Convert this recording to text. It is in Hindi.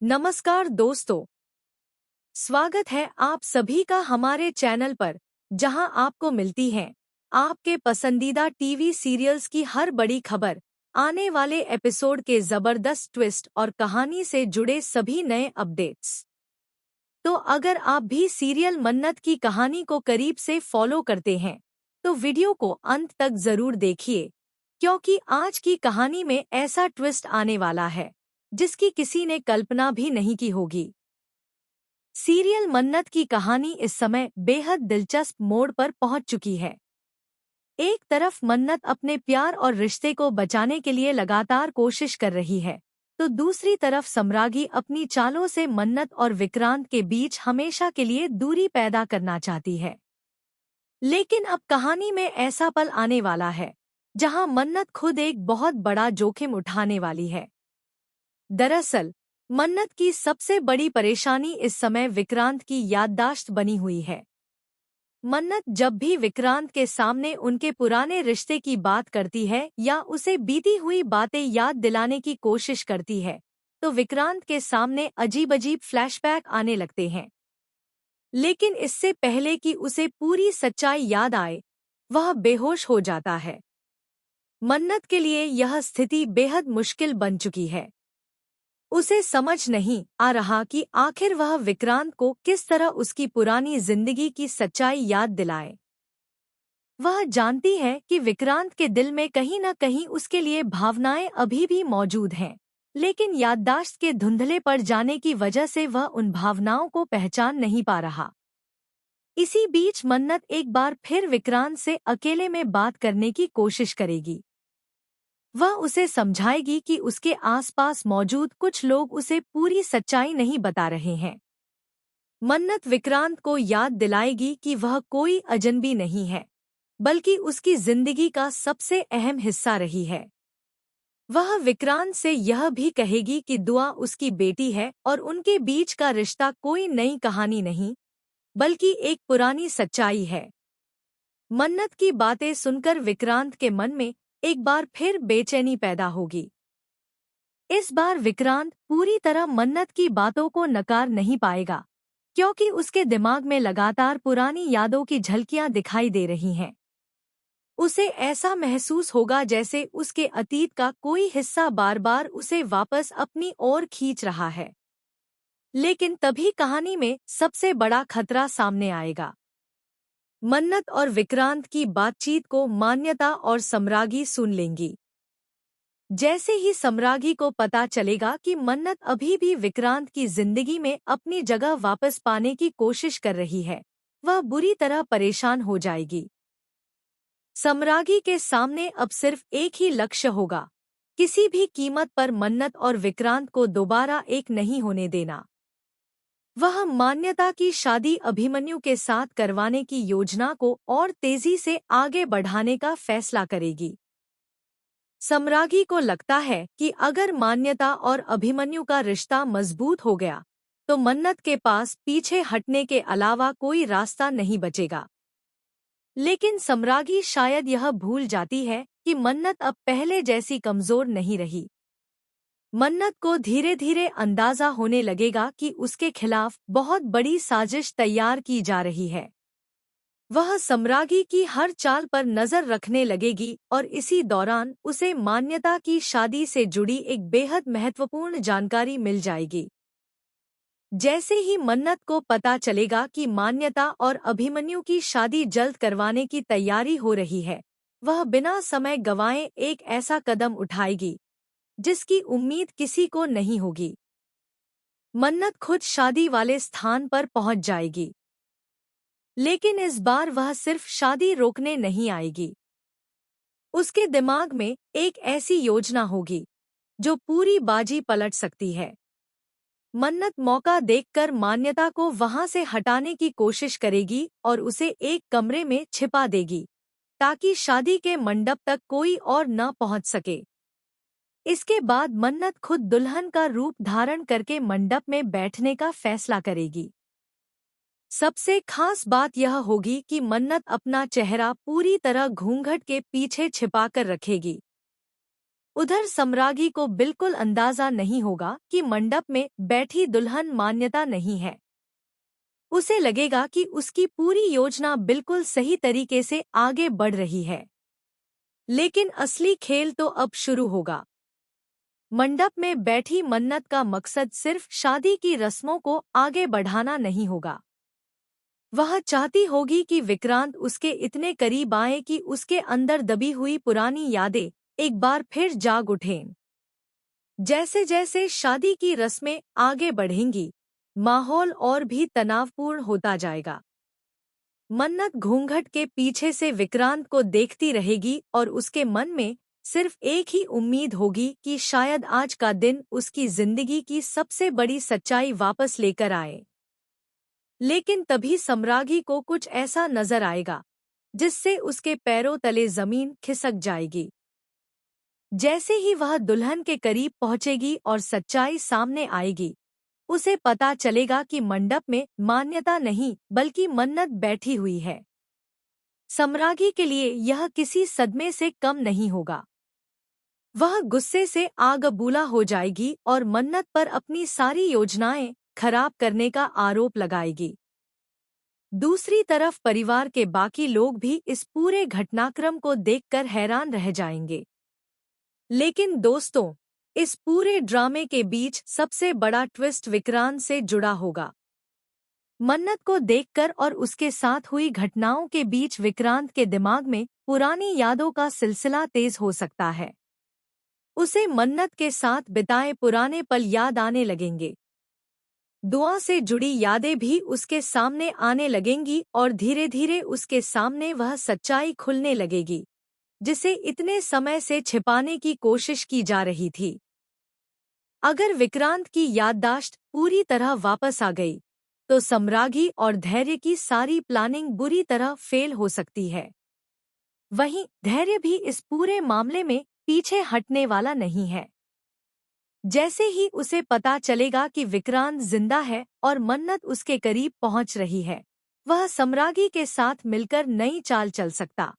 नमस्कार दोस्तों, स्वागत है आप सभी का हमारे चैनल पर, जहां आपको मिलती है आपके पसंदीदा टीवी सीरियल्स की हर बड़ी खबर, आने वाले एपिसोड के जबरदस्त ट्विस्ट और कहानी से जुड़े सभी नए अपडेट्स। तो अगर आप भी सीरियल मन्नत की कहानी को करीब से फॉलो करते हैं, तो वीडियो को अंत तक जरूर देखिए, क्योंकि आज की कहानी में ऐसा ट्विस्ट आने वाला है जिसकी किसी ने कल्पना भी नहीं की होगी। सीरियल मन्नत की कहानी इस समय बेहद दिलचस्प मोड़ पर पहुंच चुकी है। एक तरफ मन्नत अपने प्यार और रिश्ते को बचाने के लिए लगातार कोशिश कर रही है, तो दूसरी तरफ सम्रागी अपनी चालों से मन्नत और विक्रांत के बीच हमेशा के लिए दूरी पैदा करना चाहती है। लेकिन अब कहानी में ऐसा पल आने वाला है जहां मन्नत खुद एक बहुत बड़ा जोखिम उठाने वाली है। दरअसल मन्नत की सबसे बड़ी परेशानी इस समय विक्रांत की याददाश्त बनी हुई है। मन्नत जब भी विक्रांत के सामने उनके पुराने रिश्ते की बात करती है या उसे बीती हुई बातें याद दिलाने की कोशिश करती है, तो विक्रांत के सामने अजीब-अजीब फ्लैशबैक आने लगते हैं। लेकिन इससे पहले कि उसे पूरी सच्चाई याद आए, वह बेहोश हो जाता है। मन्नत के लिए यह स्थिति बेहद मुश्किल बन चुकी है। उसे समझ नहीं आ रहा कि आखिर वह विक्रांत को किस तरह उसकी पुरानी जिंदगी की सच्चाई याद दिलाए। वह जानती है कि विक्रांत के दिल में कहीं न कहीं उसके लिए भावनाएं अभी भी मौजूद हैं, लेकिन याददाश्त के धुंधले पड़ जाने की वजह से वह उन भावनाओं को पहचान नहीं पा रहा। इसी बीच मन्नत एक बार फिर विक्रांत से अकेले में बात करने की कोशिश करेगी। वह उसे समझाएगी कि उसके आसपास मौजूद कुछ लोग उसे पूरी सच्चाई नहीं बता रहे हैं। मन्नत विक्रांत को याद दिलाएगी कि वह कोई अजनबी नहीं है, बल्कि उसकी जिंदगी का सबसे अहम हिस्सा रही है। वह विक्रांत से यह भी कहेगी कि दुआ उसकी बेटी है और उनके बीच का रिश्ता कोई नई कहानी नहीं, बल्कि एक पुरानी सच्चाई है। मन्नत की बातें सुनकर विक्रांत के मन में एक बार फिर बेचैनी पैदा होगी। इस बार विक्रांत पूरी तरह मन्नत की बातों को नकार नहीं पाएगा, क्योंकि उसके दिमाग में लगातार पुरानी यादों की झलकियां दिखाई दे रही हैं। उसे ऐसा महसूस होगा जैसे उसके अतीत का कोई हिस्सा बार-बार उसे वापस अपनी ओर खींच रहा है। लेकिन तभी कहानी में सबसे बड़ा खतरा सामने आएगा। मन्नत और विक्रांत की बातचीत को मान्यता और सम्रागी सुन लेंगी। जैसे ही सम्रागी को पता चलेगा कि मन्नत अभी भी विक्रांत की जिंदगी में अपनी जगह वापस पाने की कोशिश कर रही है, वह बुरी तरह परेशान हो जाएगी। सम्रागी के सामने अब सिर्फ एक ही लक्ष्य होगा, किसी भी कीमत पर मन्नत और विक्रांत को दोबारा एक नहीं होने देना। वह मान्यता की शादी अभिमन्यु के साथ करवाने की योजना को और तेजी से आगे बढ़ाने का फैसला करेगी। सम्रागी को लगता है कि अगर मान्यता और अभिमन्यु का रिश्ता मजबूत हो गया, तो मन्नत के पास पीछे हटने के अलावा कोई रास्ता नहीं बचेगा। लेकिन सम्रागी शायद यह भूल जाती है कि मन्नत अब पहले जैसी कमजोर नहीं रही। मन्नत को धीरे-धीरे अंदाजा होने लगेगा कि उसके खिलाफ बहुत बड़ी साजिश तैयार की जा रही है। वह सम्रागी की हर चाल पर नजर रखने लगेगी और इसी दौरान उसे मान्यता की शादी से जुड़ी एक बेहद महत्वपूर्ण जानकारी मिल जाएगी। जैसे ही मन्नत को पता चलेगा कि मान्यता और अभिमन्यु की शादी जल्द करवाने की तैयारी हो रही है, वह बिना समय गंवाए एक ऐसा कदम उठाएगी जिसकी उम्मीद किसी को नहीं होगी। मन्नत खुद शादी वाले स्थान पर पहुंच जाएगी, लेकिन इस बार वह सिर्फ शादी रोकने नहीं आएगी। उसके दिमाग में एक ऐसी योजना होगी जो पूरी बाजी पलट सकती है। मन्नत मौका देखकर मान्यता को वहां से हटाने की कोशिश करेगी और उसे एक कमरे में छिपा देगी, ताकि शादी के मंडप तक कोई और न पहुंच सके। इसके बाद मन्नत खुद दुल्हन का रूप धारण करके मंडप में बैठने का फैसला करेगी। सबसे खास बात यह होगी कि मन्नत अपना चेहरा पूरी तरह घूंघट के पीछे छिपाकर रखेगी। उधर सम्रागी को बिल्कुल अंदाजा नहीं होगा कि मंडप में बैठी दुल्हन मान्यता नहीं है। उसे लगेगा कि उसकी पूरी योजना बिल्कुल सही तरीके से आगे बढ़ रही है। लेकिन असली खेल तो अब शुरू होगा। मंडप में बैठी मन्नत का मकसद सिर्फ शादी की रस्मों को आगे बढ़ाना नहीं होगा। वह चाहती होगी कि विक्रांत उसके इतने करीब आए कि उसके अंदर दबी हुई पुरानी यादें एक बार फिर जाग उठें। जैसे जैसे शादी की रस्में आगे बढ़ेंगी, माहौल और भी तनावपूर्ण होता जाएगा। मन्नत घूंघट के पीछे से विक्रांत को देखती रहेगी और उसके मन में सिर्फ एक ही उम्मीद होगी कि शायद आज का दिन उसकी जिंदगी की सबसे बड़ी सच्चाई वापस लेकर आए। लेकिन तभी सम्रागी को कुछ ऐसा नजर आएगा जिससे उसके पैरों तले जमीन खिसक जाएगी। जैसे ही वह दुल्हन के करीब पहुंचेगी और सच्चाई सामने आएगी, उसे पता चलेगा कि मंडप में मान्यता नहीं बल्कि मन्नत बैठी हुई है। सम्रागी के लिए यह किसी सदमे से कम नहीं होगा। वह गुस्से से आग बबूला हो जाएगी और मन्नत पर अपनी सारी योजनाएं खराब करने का आरोप लगाएगी। दूसरी तरफ परिवार के बाकी लोग भी इस पूरे घटनाक्रम को देखकर हैरान रह जाएंगे। लेकिन दोस्तों, इस पूरे ड्रामे के बीच सबसे बड़ा ट्विस्ट विक्रांत से जुड़ा होगा। मन्नत को देखकर और उसके साथ हुई घटनाओं के बीच विक्रांत के दिमाग में पुरानी यादों का सिलसिला तेज हो सकता है। उसे मन्नत के साथ बिताए पुराने पल याद आने लगेंगे। दुआ से जुड़ी यादें भी उसके सामने आने लगेंगी और धीरे धीरे उसके सामने वह सच्चाई खुलने लगेगी जिसे इतने समय से छिपाने की कोशिश की जा रही थी। अगर विक्रांत की याददाश्त पूरी तरह वापस आ गई, तो सम्रागी और धैर्य की सारी प्लानिंग बुरी तरह फेल हो सकती है। वहीं धैर्य भी इस पूरे मामले में पीछे हटने वाला नहीं है। जैसे ही उसे पता चलेगा कि विक्रांत जिंदा है और मन्नत उसके करीब पहुंच रही है, वह सम्रागी के साथ मिलकर नई चाल चल सकता।